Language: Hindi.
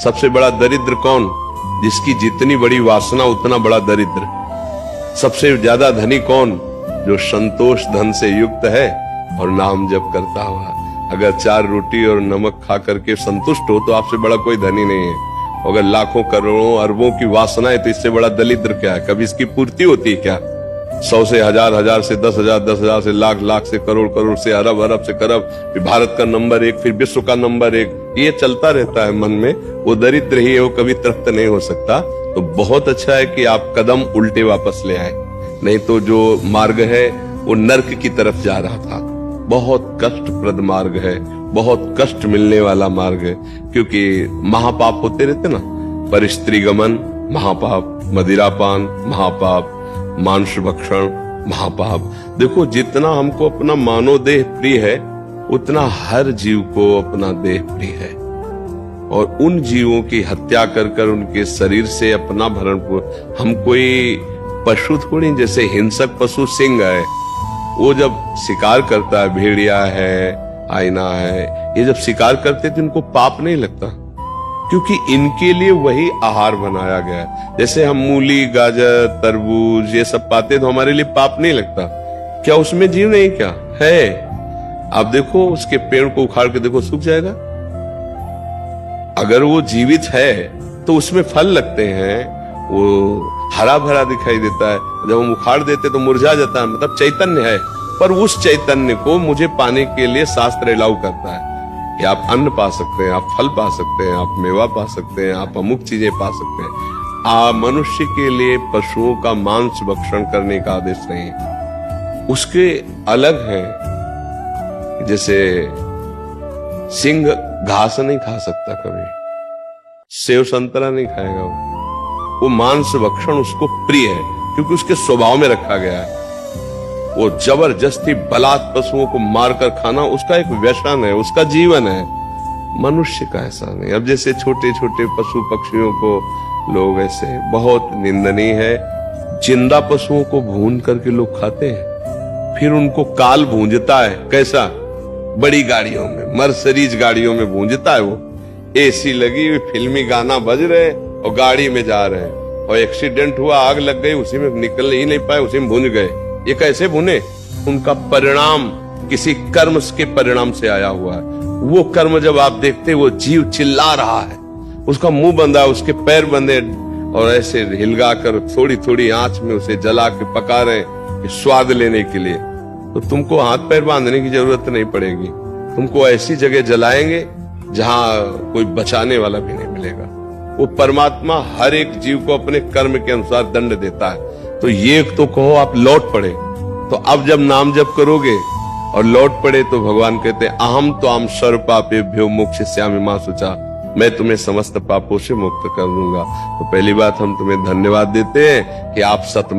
सबसे बड़ा दरिद्र कौन? जिसकी जितनी बड़ी वासना उतना बड़ा दरिद्र। सबसे ज्यादा धनी कौन? जो संतोष धन से युक्त है और नाम जप करता हुआ। अगर 4 रोटी और नमक खा करके संतुष्ट हो तो आपसे बड़ा कोई धनी नहीं है। अगर लाखों करोड़ों अरबों की वासना है तो इससे बड़ा दरिद्र क्या है? कभी इसकी पूर्ति होती है क्या? 100 से हजार, हजार से 10,000, 10,000 से लाख, लाख से करोड़, करोड़ से अरब, अरब से खरब, फिर भारत का नंबर 1, फिर विश्व का नंबर 1, ये चलता रहता है मन में। वो दरिद्र ही है, वो कभी तृप्त नहीं हो सकता। तो बहुत अच्छा है कि आप कदम उल्टे वापस ले आए, नहीं तो जो मार्ग है वो नर्क की तरफ जा रहा था। बहुत कष्टप्रद मार्ग है, बहुत कष्ट मिलने वाला मार्ग है, क्योंकि महापाप होते रहते ना। पर स्त्री गमन महापाप, मदिरापान महापाप, मांस भक्षण महापाप। देखो, जितना हमको अपना मानव देह प्रिय है उतना हर जीव को अपना देह प्रिय है। और उन जीवों की हत्या कर कर उनके शरीर से अपना भरण हम कोई पशु थोड़ी, जैसे हिंसक पशु सिंह है, वो जब शिकार करता है, भेड़िया है, आईना है, ये जब शिकार करते तो इनको पाप नहीं लगता, क्योंकि इनके लिए वही आहार बनाया गया है। जैसे हम मूली, गाजर, तरबूज ये सब पाते तो हमारे लिए पाप नहीं लगता। क्या उसमें जीव नहीं? क्या है? आप देखो, उसके पेड़ को उखाड़ के देखो, सूख जाएगा। अगर वो जीवित है तो उसमें फल लगते हैं, वो हरा भरा दिखाई देता है। जब हम उखाड़ देते तो मुरझा जाता है, मतलब चैतन्य है। पर उस चैतन्य को मुझे पाने के लिए शास्त्र अलाउ करता है कि आप अन्न पा सकते हैं, आप फल पा सकते हैं, आप मेवा पा सकते हैं, आप अमुक चीजें पा सकते हैं। मनुष्य के लिए पशुओं का मांस भक्षण करने का आदेश नहीं है। उसके अलग है, जैसे सिंह घास नहीं खा सकता, कभी सेव संतरा नहीं खाएगा। वो मांस भक्षण उसको प्रिय है, क्योंकि उसके स्वभाव में रखा गया है। वो जबरदस्ती बलात् पशुओं को मारकर खाना उसका एक व्यसन है, उसका जीवन है। मनुष्य का ऐसा नहीं। अब जैसे छोटे छोटे पशु पक्षियों को लोग ऐसे, बहुत निंदनीय है। जिंदा पशुओं को भून करके लोग खाते हैं, फिर उनको काल भूंजता है। कैसा? बड़ी गाड़ियों में, मर्सिडीज गाड़ियों में भूंजता है। वो एसी लगी हुई, फिल्मी गाना बज रहे और गाड़ी में जा रहे हैं, और एक्सीडेंट हुआ, आग लग गई, उसी में निकल ही नहीं पाए, उसी में भूंज गए। ये कैसे भुने? उनका परिणाम किसी कर्म के परिणाम से आया हुआ है। वो कर्म जब आप देखते, वो जीव चिल्ला रहा है, उसका मुंह बंधा, उसके पैर बंधे, और ऐसे हिलगा कर थोड़ी थोड़ी आंच में उसे जला के पका रहे हैं स्वाद लेने के लिए। तो तुमको हाथ पैर बांधने की जरूरत नहीं पड़ेगी। तुमको ऐसी जगह जलाएंगे जहां कोई बचाने वाला भी नहीं मिलेगा। वो परमात्मा हर एक जीव को अपने कर्म के अनुसार दंड देता है। तो ये तो कहो आप लौट पड़े, तो अब जब नाम जप करोगे और लौट पड़े तो भगवान कहते हैं, अहम तो आम सर्व पापेभ्यो मोक्षयिष्यामि मा शुचा, मैं तुम्हें समस्त पापों से मुक्त कर दूंगा। तो पहली बात हम तुम्हें धन्यवाद देते हैं कि आप सतमा